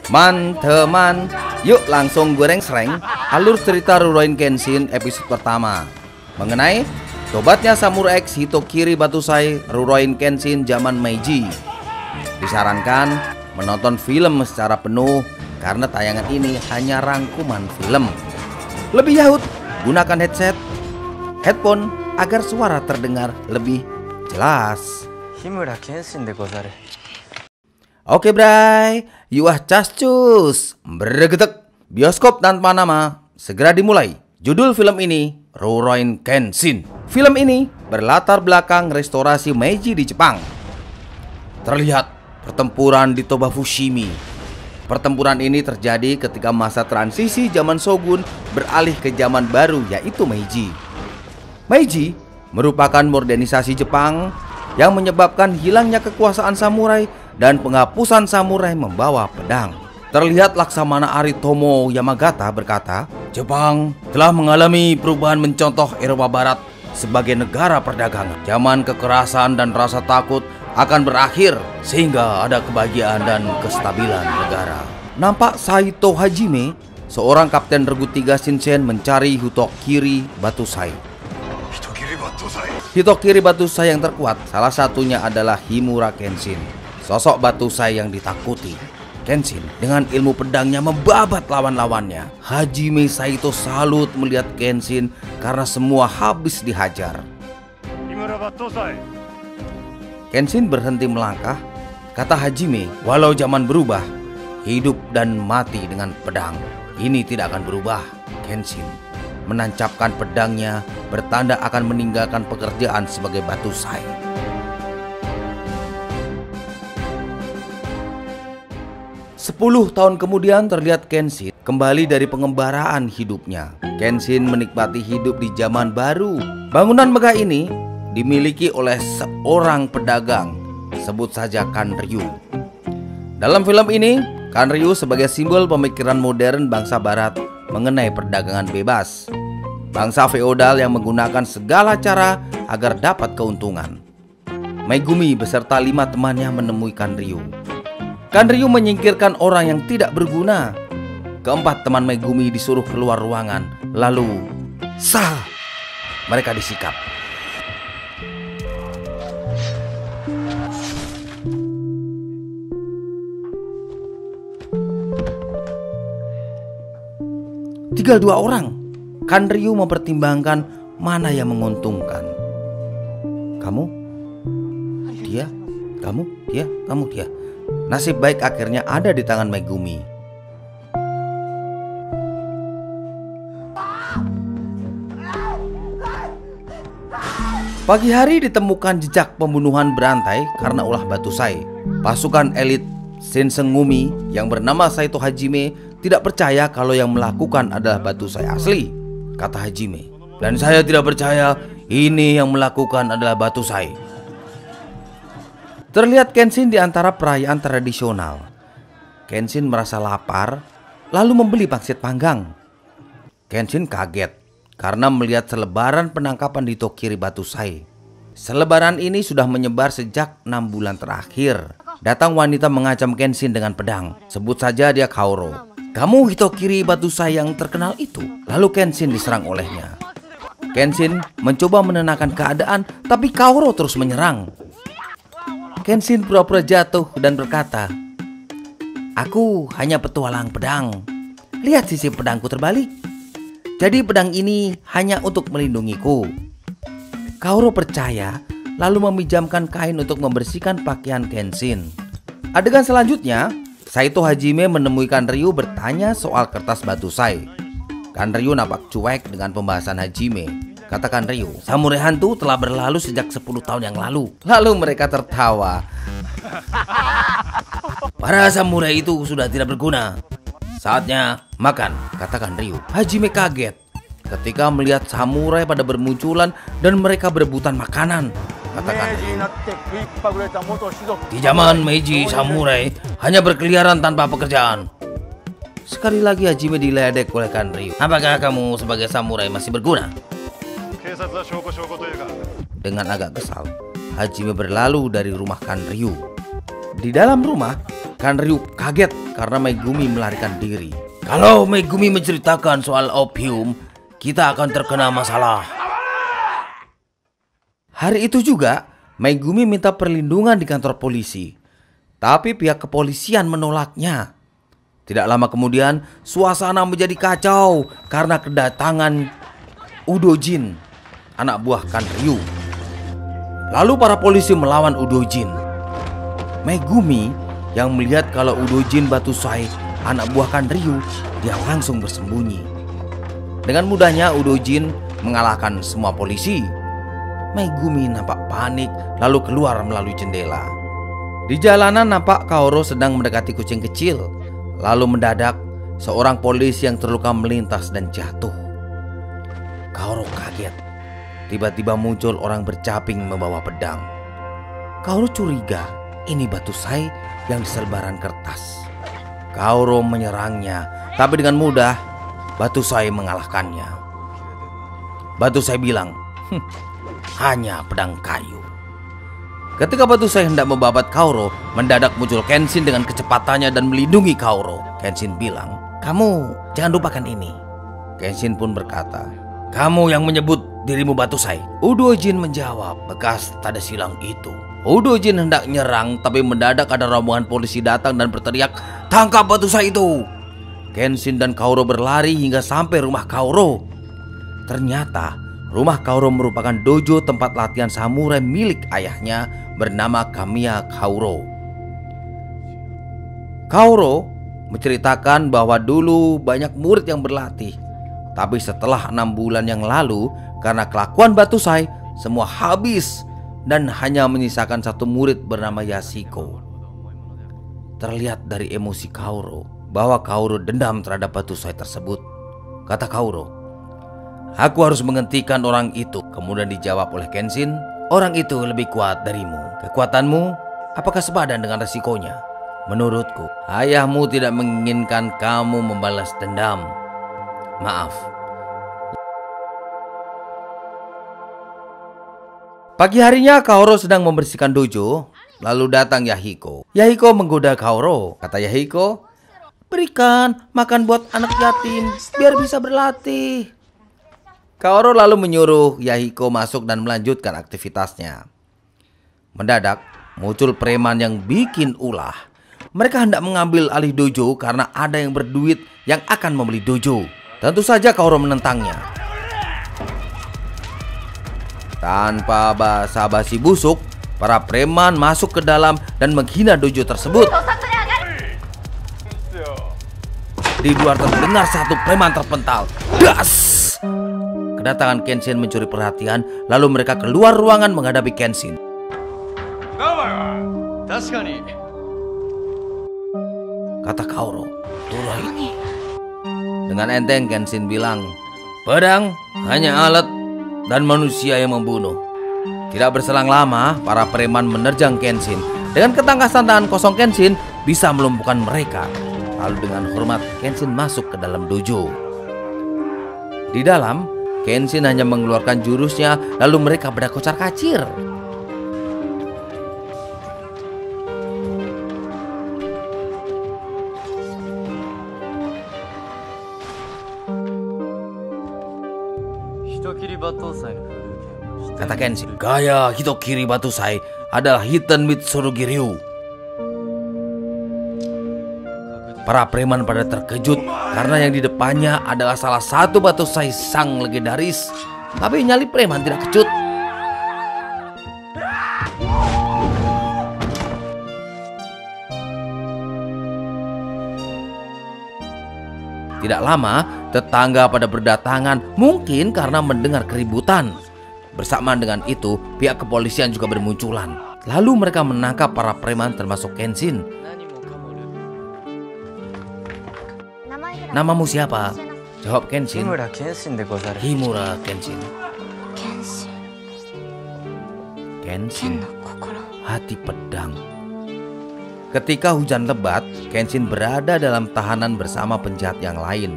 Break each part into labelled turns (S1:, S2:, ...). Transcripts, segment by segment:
S1: Man-teman, yuk langsung goreng sreng alur cerita Rurouni Kenshin episode pertama mengenai tobatnya Samurai X Hitokiri Batusai Rurouni Kenshin zaman Meiji. Disarankan menonton film secara penuh karena tayangan ini hanya rangkuman film. Lebih yahut, gunakan headset, headphone agar suara terdengar lebih jelas.
S2: Himura Kenshin de gozaru.
S1: Oke bray, yuah cascus, bergetek, bioskop tanpa nama, segera dimulai. Judul film ini, Rurouni Kenshin. Film ini berlatar belakang restorasi Meiji di Jepang. Terlihat pertempuran di Toba Fushimi. Pertempuran ini terjadi ketika masa transisi zaman Shogun beralih ke zaman baru yaitu Meiji. Meiji merupakan modernisasi Jepang yang menyebabkan hilangnya kekuasaan samurai dan penghapusan samurai membawa pedang. Terlihat Laksamana Aritomo Yamagata berkata, Jepang telah mengalami perubahan mencontoh Eropa Barat sebagai negara perdagangan. Zaman kekerasan dan rasa takut akan berakhir sehingga ada kebahagiaan dan kestabilan negara. Nampak Saito Hajime, seorang kapten regu 3 Shinshin mencari Hitokiri Batusai. Hitokiri Batusai yang terkuat salah satunya adalah Himura Kenshin, sosok Batusai yang ditakuti. Kenshin dengan ilmu pedangnya membabat lawan-lawannya. Hajime Saito salut melihat Kenshin karena semua habis dihajar. Kenshin berhenti melangkah. Kata Hajime, walau zaman berubah, hidup dan mati dengan pedang ini tidak akan berubah. Kenshin menancapkan pedangnya bertanda akan meninggalkan pekerjaan sebagai Batusai. Sepuluh tahun kemudian terlihat Kenshin kembali dari pengembaraan hidupnya. Kenshin menikmati hidup di zaman baru. Bangunan megah ini dimiliki oleh seorang pedagang, sebut saja Kanryu. Dalam film ini, Kanryu sebagai simbol pemikiran modern bangsa barat mengenai perdagangan bebas. Bangsa feodal yang menggunakan segala cara agar dapat keuntungan. Megumi beserta 5 temannya menemui Kanryu. Kanryu menyingkirkan orang yang tidak berguna. Keempat teman Megumi disuruh keluar ruangan. Lalu, sah! Mereka disikap. Tinggal 2 orang. Kanryu mempertimbangkan mana yang menguntungkan. Kamu, dia, kamu, dia, kamu, dia. Nasib baik akhirnya ada di tangan Megumi. Pagi hari ditemukan jejak pembunuhan berantai karena ulah Batusai. Pasukan elit Shinsengumi yang bernama Saito Hajime tidak percaya kalau yang melakukan adalah Batusai asli. Kata Hajime, dan saya tidak percaya ini yang melakukan adalah Batusai. Terlihat Kenshin di antara perayaan tradisional. Kenshin merasa lapar, lalu membeli pangsit panggang. Kenshin kaget karena melihat selebaran penangkapan di Hitokiri Batusai. Selebaran ini sudah menyebar sejak 6 bulan terakhir. Datang wanita mengancam Kenshin dengan pedang. Sebut saja dia Kaoru. Kamu Hitokiri Batusai yang terkenal itu. Lalu Kenshin diserang olehnya. Kenshin mencoba menenangkan keadaan, tapi Kaoru terus menyerang. Kenshin pura-pura jatuh dan berkata, aku hanya petualang pedang. Lihat sisi pedangku terbalik. Jadi pedang ini hanya untuk melindungiku. Kaoru percaya, lalu meminjamkan kain untuk membersihkan pakaian Kenshin. Adegan selanjutnya, Saito Hajime menemui Kanryu bertanya soal kertas Batusai. Kanryu nampak cuek dengan pembahasan Hajime. Kata Kanryu, samurai hantu telah berlalu sejak 10 tahun yang lalu. Lalu mereka tertawa. Para samurai itu sudah tidak berguna. Saatnya makan, kata Kanryu. Hajime kaget ketika melihat samurai pada bermunculan dan mereka berebutan makanan. Kata Kanryu, di zaman Meiji samurai hanya berkeliaran tanpa pekerjaan. Sekali lagi Hajime diledek oleh Kanryu. Apakah kamu sebagai samurai masih berguna? Dengan agak kesal, Hajime berlalu dari rumah Kanryu. Di dalam rumah, Kanryu kaget karena Megumi melarikan diri. Kalau Megumi menceritakan soal opium, kita akan terkena masalah. Hari itu juga, Megumi minta perlindungan di kantor polisi. Tapi pihak kepolisian menolaknya. Tidak lama kemudian, suasana menjadi kacau karena kedatangan Udojin, anak buah Kanryu. Lalu para polisi melawan Udojin. Megumi yang melihat kalau Udojin Batusai, anak buah Kanryu, dia langsung bersembunyi. Dengan mudahnya Udojin mengalahkan semua polisi. Megumi nampak panik lalu keluar melalui jendela. Di jalanan nampak Kaoru sedang mendekati kucing kecil. Lalu mendadak seorang polisi yang terluka melintas dan jatuh. Kaoru kaget. Tiba-tiba muncul orang bercaping membawa pedang. Kaoru curiga ini Batusai yang di selebaran kertas. Kaoru menyerangnya, tapi dengan mudah Batusai mengalahkannya. Batusai bilang, hanya pedang kayu. Ketika Batusai hendak membabat Kaoru, mendadak muncul Kenshin dengan kecepatannya dan melindungi Kaoru. Kenshin bilang, kamu jangan lupakan ini. Kenshin pun berkata, kamu yang menyebut dirimu Batusai. Udojin menjawab, bekas tanda silang itu. Udojin hendak nyerang, tapi mendadak ada rombongan polisi datang dan berteriak, tangkap Batusai itu. Kenshin dan Kaoru berlari hingga sampai rumah Kaoru. Ternyata rumah Kaoru merupakan dojo tempat latihan samurai milik ayahnya bernama Kamiya Kaoru. Kaoru menceritakan bahwa dulu banyak murid yang berlatih, tapi setelah 6 bulan yang lalu karena kelakuan Batusai semua habis dan hanya menyisakan 1 murid bernama Yashiko. Terlihat dari emosi Kaoru bahwa Kaoru dendam terhadap Batusai tersebut. Kata Kaoru, aku harus menghentikan orang itu. Kemudian dijawab oleh Kenshin, orang itu lebih kuat darimu. Kekuatanmu apakah sepadan dengan resikonya? Menurutku, ayahmu tidak menginginkan kamu membalas dendam. Maaf. Pagi harinya Kaoru sedang membersihkan dojo. Lalu datang Yahiko. Yahiko menggoda Kaoru. Kata Yahiko, berikan makan buat anak yatim biar bisa berlatih. Kaoru lalu menyuruh Yahiko masuk dan melanjutkan aktivitasnya. Mendadak muncul preman yang bikin ulah. Mereka hendak mengambil alih dojo karena ada yang berduit yang akan membeli dojo. Tentu saja Kaoru menentangnya. Tanpa basa-basi busuk, para preman masuk ke dalam dan menghina dojo tersebut. Di luar terdengar satu preman terpental. Das! Kedatangan Kenshin mencuri perhatian, lalu mereka keluar ruangan menghadapi Kenshin. Kata Kaoru, turun. Dengan enteng Kenshin bilang, pedang hanya alat dan manusia yang membunuh. Tidak berselang lama, para preman menerjang Kenshin. Dengan ketangkasan tangan kosong Kenshin bisa melumpuhkan mereka. Lalu dengan hormat Kenshin masuk ke dalam dojo. Di dalam, Kenshin hanya mengeluarkan jurusnya, lalu mereka berkocar-kacir. Kata Kenshin, gaya Hitokiri Batusai adalah Hiten Mitsurugi Ryu. Para preman pada terkejut karena yang di depannya adalah salah satu Batusai sang legendaris. Tapi nyali preman tidak kecut. Tidak lama, tetangga pada berdatangan, mungkin karena mendengar keributan. Bersamaan dengan itu, pihak kepolisian juga bermunculan. Lalu mereka menangkap para preman termasuk Kenshin. Namamu siapa? Jawab Kenshin.
S2: Himura Kenshin de gozaru.
S1: Himura Kenshin. Kenshin, hati pedang. Ketika hujan lebat, Kenshin berada dalam tahanan bersama penjahat yang lain.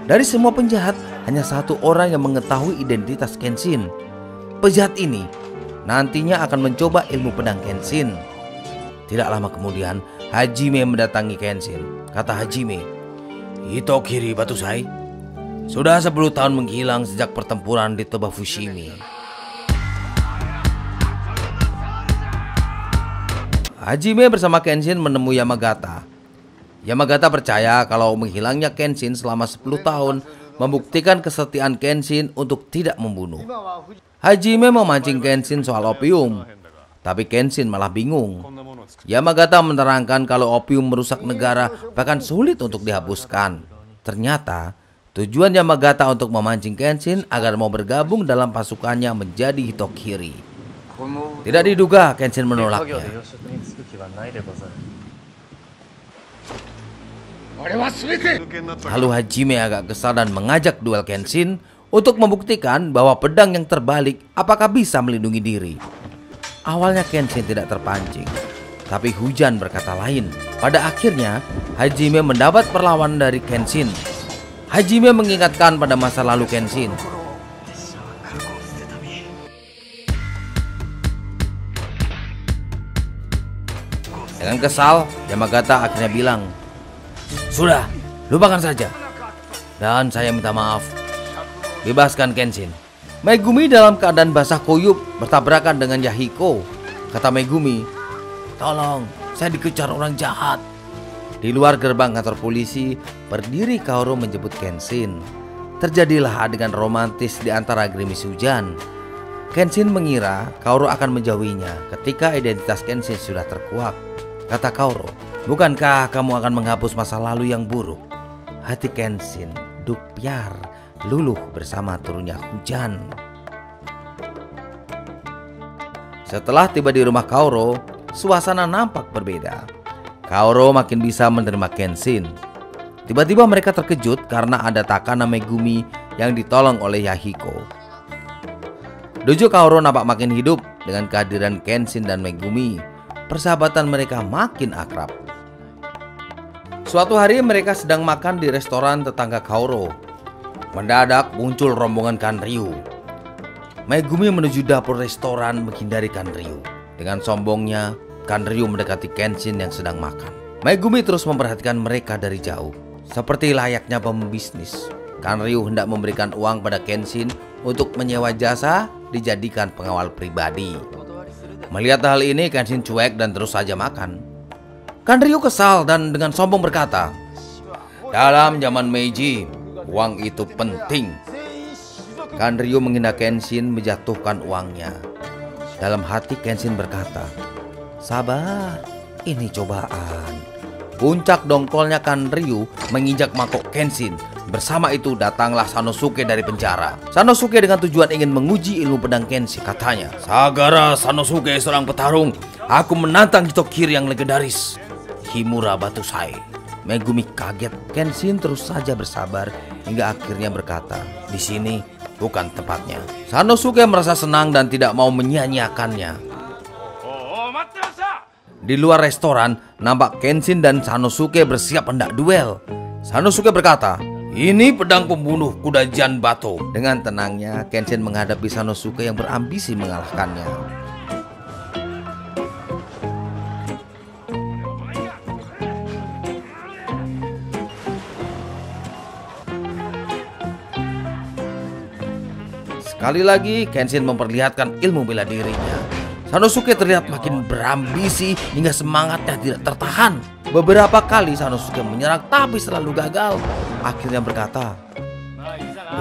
S1: Dari semua penjahat, hanya satu orang yang mengetahui identitas Kenshin. Penjahat ini nantinya akan mencoba ilmu pedang Kenshin. Tidak lama kemudian, Hajime mendatangi Kenshin. Kata Hajime, "Hitokiri Batusai, sudah 10 tahun menghilang sejak pertempuran di Toba Fushimi." Hajime bersama Kenshin menemui Yamagata. Yamagata percaya kalau menghilangnya Kenshin selama 10 tahun membuktikan kesetiaan Kenshin untuk tidak membunuh. Hajime memancing Kenshin soal opium, tapi Kenshin malah bingung. Yamagata menerangkan kalau opium merusak negara, bahkan sulit untuk dihapuskan. Ternyata tujuan Yamagata untuk memancing Kenshin agar mau bergabung dalam pasukannya menjadi Hitokiri. Tidak diduga Kenshin menolaknya. Lalu Hajime agak kesal dan mengajak duel Kenshin untuk membuktikan bahwa pedang yang terbalik apakah bisa melindungi diri. Awalnya Kenshin tidak terpancing, tapi hujan berkata lain. Pada akhirnya Hajime mendapat perlawanan dari Kenshin. Hajime mengingatkan pada masa lalu Kenshin. Dengan kesal, Yamagata akhirnya bilang, "Sudah, lupakan saja. Dan saya minta maaf. Bebaskan Kenshin." Megumi dalam keadaan basah kuyup bertabrakan dengan Yahiko. Kata Megumi, "Tolong, saya dikejar orang jahat." Di luar gerbang kantor polisi, berdiri Kaoru menjemput Kenshin. Terjadilah adegan romantis di antara gerimis hujan. Kenshin mengira Kaoru akan menjauhinya ketika identitas Kenshin sudah terkuak. Kata Kaoru, "Bukankah kamu akan menghapus masa lalu yang buruk?" Hati Kenshin duk piar, luluh bersama turunnya hujan. Setelah tiba di rumah Kaoru, suasana nampak berbeda. Kaoru makin bisa menerima Kenshin. Tiba-tiba mereka terkejut karena ada Takana Megumi yang ditolong oleh Yahiko. Dojo Kaoru nampak makin hidup dengan kehadiran Kenshin dan Megumi. Persahabatan mereka makin akrab. Suatu hari mereka sedang makan di restoran tetangga Kaoru. Mendadak muncul rombongan Kanryu. Megumi menuju dapur restoran menghindari Kanryu. Dengan sombongnya, Kanryu mendekati Kenshin yang sedang makan. Megumi terus memperhatikan mereka dari jauh. Seperti layaknya pembisnis, Kanryu hendak memberikan uang pada Kenshin untuk menyewa jasa dijadikan pengawal pribadi. Melihat hal ini, Kenshin cuek dan terus saja makan. Kanryu kesal dan dengan sombong berkata, "Dalam zaman Meiji, uang itu penting." Kanryu menghina Kenshin menjatuhkan uangnya. Dalam hati Kenshin berkata, "Sabar, ini cobaan." Puncak dongkolnya Kanryu menginjak mangkok Kenshin. Bersama itu datanglah Sanosuke dari penjara. Sanosuke dengan tujuan ingin menguji ilmu pedang Kenshin. Katanya, "Sagara Sanosuke seorang petarung. Aku menantang Hitokiri yang legendaris, Himura Batusai." Megumi kaget. Kenshin terus saja bersabar hingga akhirnya berkata, "Di sini bukan tempatnya." Sanosuke merasa senang dan tidak mau menyia-nyiakannya. Di luar restoran, nampak Kenshin dan Sanosuke bersiap hendak duel. Sanosuke berkata, "Ini pedang pembunuh kuda Janbato." Dengan tenangnya, Kenshin menghadapi Sanosuke yang berambisi mengalahkannya. Sekali lagi, Kenshin memperlihatkan ilmu bela dirinya. Sanosuke terlihat makin berambisi hingga semangatnya tidak tertahan. Beberapa kali Sanosuke menyerang tapi selalu gagal. Akhirnya berkata,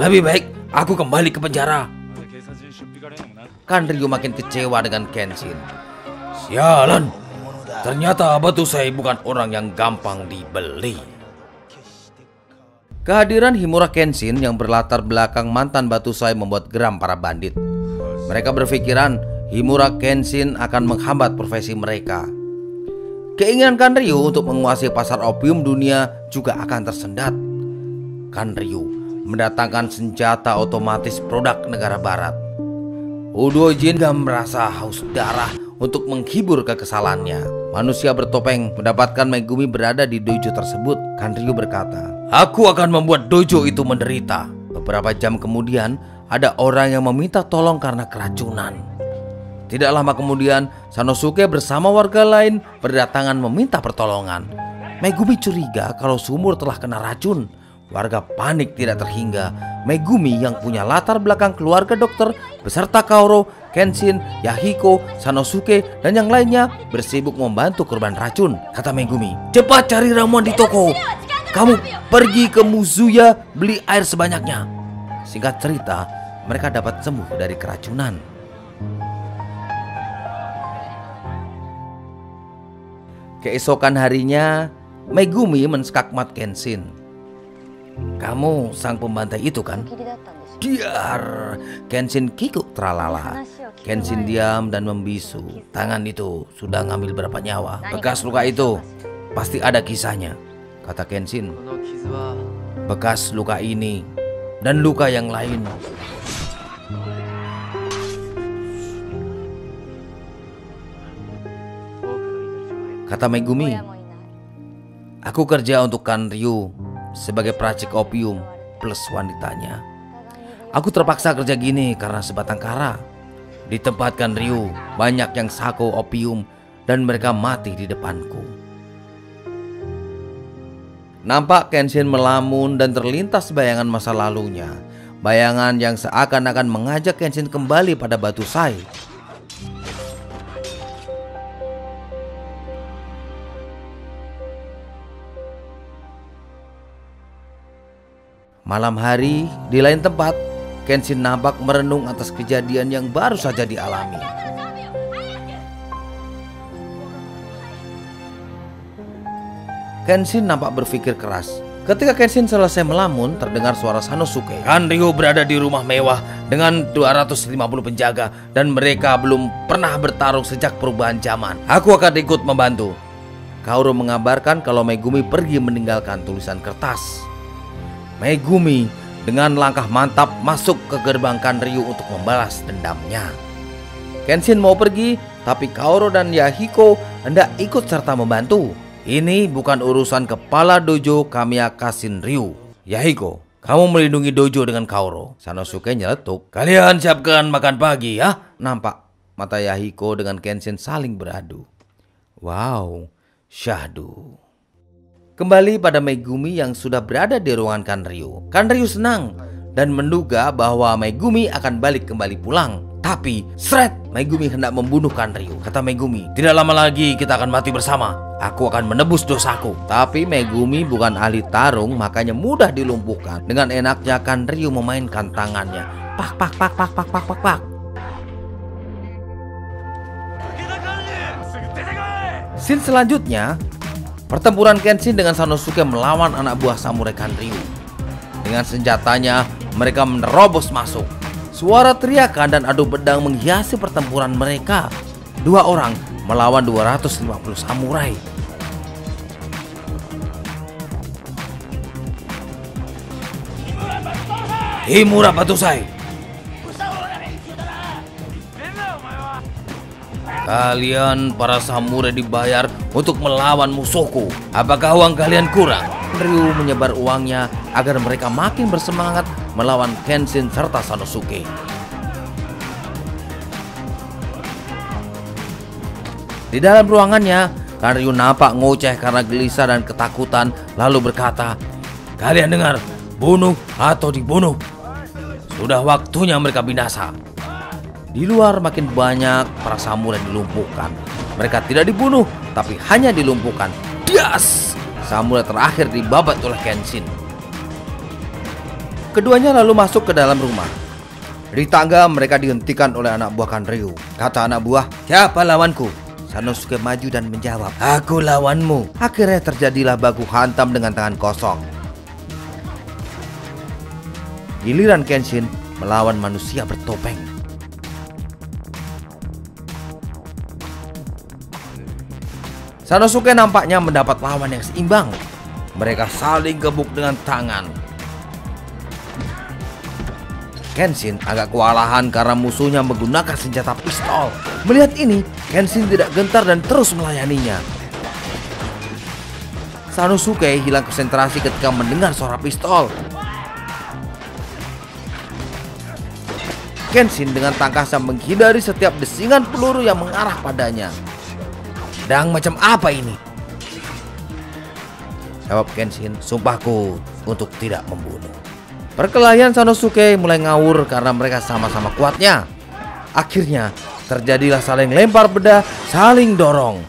S1: "Lebih baik aku kembali ke penjara." Kanryu makin kecewa dengan Kenshin. "Sialan, ternyata Batusai bukan orang yang gampang dibeli." Kehadiran Himura Kenshin yang berlatar belakang mantan Batusai membuat geram para bandit. Mereka berpikiran Himura Kenshin akan menghambat profesi mereka. Keinginan Kanryu untuk menguasai pasar opium dunia juga akan tersendat. Kanryu mendatangkan senjata otomatis produk negara barat. Udo Jin gak merasa haus darah untuk menghibur kekesalannya. Manusia bertopeng mendapatkan Megumi berada di dojo tersebut. Kanryu berkata, "Aku akan membuat dojo itu menderita." Beberapa jam kemudian, ada orang yang meminta tolong karena keracunan. Tidak lama kemudian, Sanosuke bersama warga lain berdatangan meminta pertolongan. Megumi curiga kalau sumur telah kena racun. Warga panik tidak terhingga. Megumi yang punya latar belakang keluarga dokter beserta Kaoru, Kenshin, Yahiko, Sanosuke, dan yang lainnya bersibuk membantu korban racun. Kata Megumi, "Cepat cari ramuan di toko. Kamu pergi ke Muzuya beli air sebanyaknya." Singkat cerita, mereka dapat sembuh dari keracunan. Keesokan harinya, Megumi menskakmat Kenshin. "Kamu sang pembantai itu kan?" "Diar!" Kenshin kikuk tralala. Kenshin diam dan membisu. "Tangan itu sudah ngambil berapa nyawa? Bekas luka itu pasti ada kisahnya," kata Kenshin. "Bekas luka ini dan luka yang lain." Kata Megumi, "Aku kerja untuk Kanryu sebagai peracik opium plus wanitanya. Aku terpaksa kerja gini karena sebatang kara. Di tempat Kanryu banyak yang sako opium dan mereka mati di depanku." Nampak Kenshin melamun dan terlintas bayangan masa lalunya. Bayangan yang seakan-akan mengajak Kenshin kembali pada Batu Sai. Malam hari, di lain tempat, Kenshin nampak merenung atas kejadian yang baru saja dialami. Kenshin nampak berpikir keras. Ketika Kenshin selesai melamun, terdengar suara Sanosuke. "Kanryu berada di rumah mewah dengan 250 penjaga dan mereka belum pernah bertarung sejak perubahan zaman. Aku akan ikut membantu." Kaoru mengabarkan kalau Megumi pergi meninggalkan tulisan kertas. Megumi dengan langkah mantap masuk ke gerbang Kanryu untuk membalas dendamnya. Kenshin mau pergi, tapi Kaoru dan Yahiko hendak ikut serta membantu. "Ini bukan urusan kepala dojo Kamiya Shinryu. Yahiko, kamu melindungi dojo dengan Kaoru." Sanosuke nyeletuk, "Kalian siapkan makan pagi ya." Nampak mata Yahiko dengan Kenshin saling beradu. Wow, syahdu. Kembali pada Megumi yang sudah berada di ruangan Kanryu. Kanryu senang dan menduga bahwa Megumi akan balik kembali pulang. Tapi, seret, Megumi hendak membunuh Kanryu. Kata Megumi, "Tidak lama lagi kita akan mati bersama. Aku akan menebus dosaku." Tapi Megumi bukan ahli tarung, makanya mudah dilumpuhkan. Dengan enaknya Kanryu memainkan tangannya. Pak, pak, pak, pak, pak, pak, pak, pak. Scene selanjutnya, pertempuran Kenshin dengan Sanosuke melawan anak buah samurai Kanryu. Dengan senjatanya, mereka menerobos masuk. Suara teriakan dan adu pedang menghiasi pertempuran mereka. 2 orang melawan 250 samurai. "Himura Batusai, kalian para samurai dibayar untuk melawan musuhku. Apakah uang kalian kurang?" Ryu menyebar uangnya agar mereka makin bersemangat melawan Kenshin serta Sanosuke. Di dalam ruangannya, Kanryu nampak ngoceh karena gelisah dan ketakutan, lalu berkata, "Kalian dengar, bunuh atau dibunuh. Sudah waktunya mereka binasa." Di luar makin banyak para samurai dilumpuhkan. Mereka tidak dibunuh, tapi hanya dilumpuhkan. Das! Samurai terakhir dibabat oleh Kenshin. Keduanya lalu masuk ke dalam rumah. Di tangga mereka dihentikan oleh anak buah Kanryu. Kata anak buah, "Siapa lawanku?" Sanosuke maju dan menjawab, "Aku lawanmu." Akhirnya terjadilah baku hantam dengan tangan kosong. Giliran Kenshin melawan manusia bertopeng. Sanosuke nampaknya mendapat lawan yang seimbang. Mereka saling gebuk dengan tangan. Kenshin agak kewalahan karena musuhnya menggunakan senjata pistol. Melihat ini, Kenshin tidak gentar dan terus melayaninya. Sanosuke hilang konsentrasi ketika mendengar suara pistol. Kenshin dengan tangkasnya menghindari setiap desingan peluru yang mengarah padanya. "Pedang macam apa ini?" jawab Kenshin, "Sumpahku untuk tidak membunuh." Perkelahian Sanosuke mulai ngawur karena mereka sama-sama kuatnya. Akhirnya terjadilah saling lempar benda, saling dorong.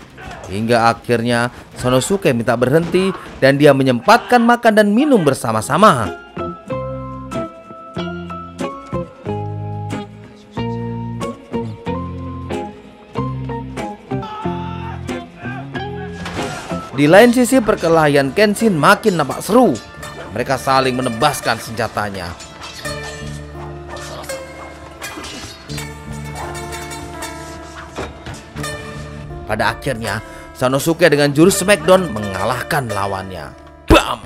S1: Hingga akhirnya Sanosuke minta berhenti dan dia menyempatkan makan dan minum bersama-sama. Di lain sisi perkelahian Kenshin makin nampak seru. Mereka saling menebaskan senjatanya. Pada akhirnya Sanosuke dengan jurus Smackdown mengalahkan lawannya. Bam!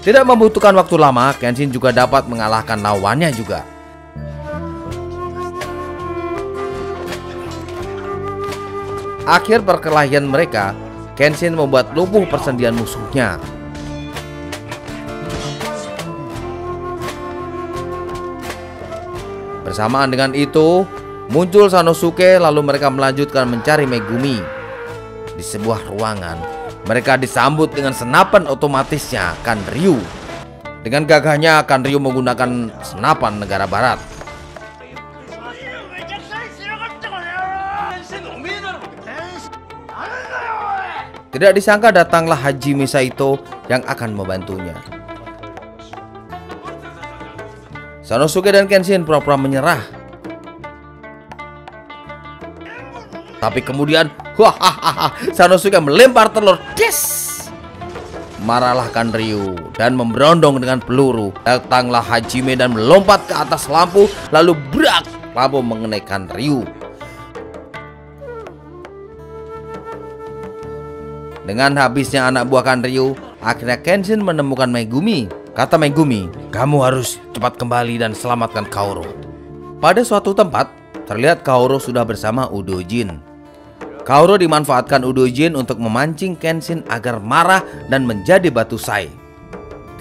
S1: Tidak membutuhkan waktu lama, Kenshin juga dapat mengalahkan lawannya juga. Akhir perkelahian mereka, Kenshin membuat lumpuh persendian musuhnya. Bersamaan dengan itu, muncul Sanosuke lalu mereka melanjutkan mencari Megumi. Di sebuah ruangan, mereka disambut dengan senapan otomatisnya Kanryu. Dengan gagahnya, Kanryu menggunakan senapan negara barat. Tidak disangka datanglah Hajime Saito yang akan membantunya. Sanosuke dan Kenshin pura-pura menyerah. Tapi kemudian, Sanosuke melempar telur. Yes! Marahlah Kanryu dan memberondong dengan peluru. Datanglah Hajime dan melompat ke atas lampu, lalu brak, lampu mengenai Kanryu. Dengan habisnya anak buah Kanryu, akhirnya Kenshin menemukan Megumi. Kata Megumi, "Kamu harus cepat kembali dan selamatkan Kaoru." Pada suatu tempat, terlihat Kaoru sudah bersama Udojin. Kaoru dimanfaatkan Udojin untuk memancing Kenshin agar marah dan menjadi batu sai.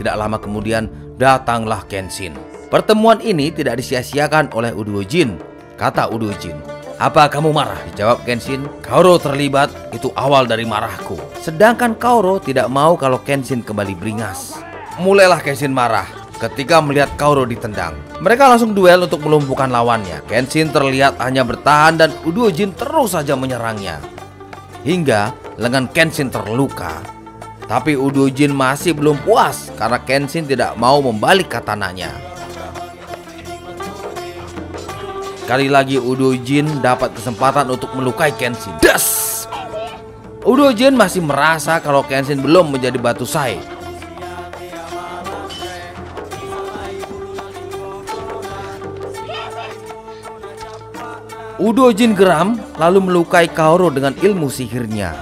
S1: Tidak lama kemudian, datanglah Kenshin. Pertemuan ini tidak disia-siakan oleh Udojin. Kata Udojin, "Apa kamu marah?" Dijawab Kenshin, "Kaoru terlibat, itu awal dari marahku." Sedangkan Kaoru tidak mau kalau Kenshin kembali beringas. Mulailah Kenshin marah ketika melihat Kaoru ditendang. Mereka langsung duel untuk melumpuhkan lawannya. Kenshin terlihat hanya bertahan dan Udojin terus saja menyerangnya. Hingga lengan Kenshin terluka. Tapi Udojin masih belum puas karena Kenshin tidak mau membalik katananya. Sekali lagi Udojin dapat kesempatan untuk melukai Kenshin. Das! Udojin masih merasa kalau Kenshin belum menjadi batu sai. Udojin geram lalu melukai Kaoru dengan ilmu sihirnya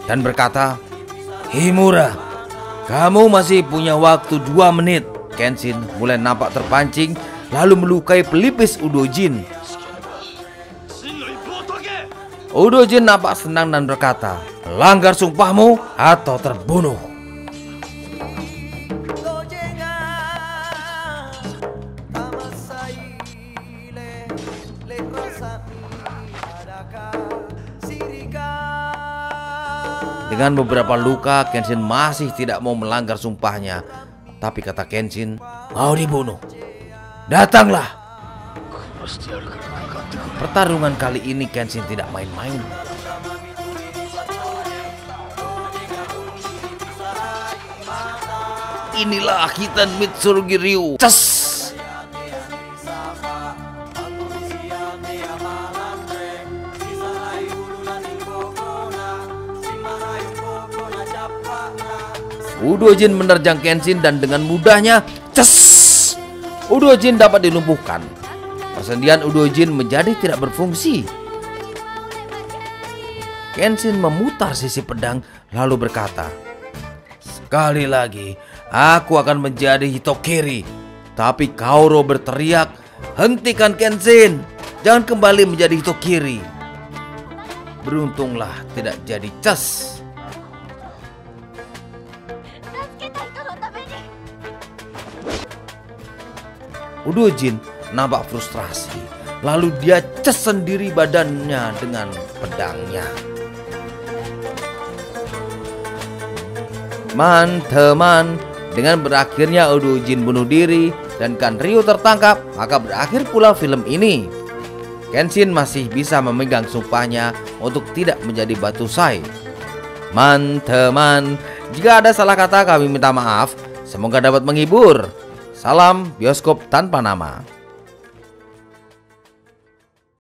S1: dan berkata, "Himura, kamu masih punya waktu 2 menit." Kenshin mulai nampak terpancing lalu melukai pelipis Udojin. Udojin nampak senang dan berkata, "Langgar sumpahmu atau terbunuh." Dengan beberapa luka, Kenshin masih tidak mau melanggar sumpahnya. Tapi kata Kenshin, "Mau dibunuh? Datanglah." Pertarungan kali ini Kenshin tidak main-main. Inilah Hitan Mitsurugi Ryu. Ces! Udojin menerjang Kenshin dan dengan mudahnya, ces! Udojin dapat dilumpuhkan. Persendian Udojin menjadi tidak berfungsi. Kenshin memutar sisi pedang lalu berkata, "Sekali lagi, aku akan menjadi Hitokiri." Tapi Kaoru berteriak, "Hentikan Kenshin, jangan kembali menjadi Hitokiri." Beruntunglah tidak jadi ces. Udojin nampak frustrasi. Lalu dia ces sendiri badannya dengan pedangnya. Teman-teman, dengan berakhirnya Udojin bunuh diri dan Kanryu tertangkap, maka berakhir pula film ini. Kenshin masih bisa memegang sumpahnya untuk tidak menjadi batu sai. Teman-teman, jika ada salah kata kami minta maaf. Semoga dapat menghibur. Salam bioskop tanpa nama.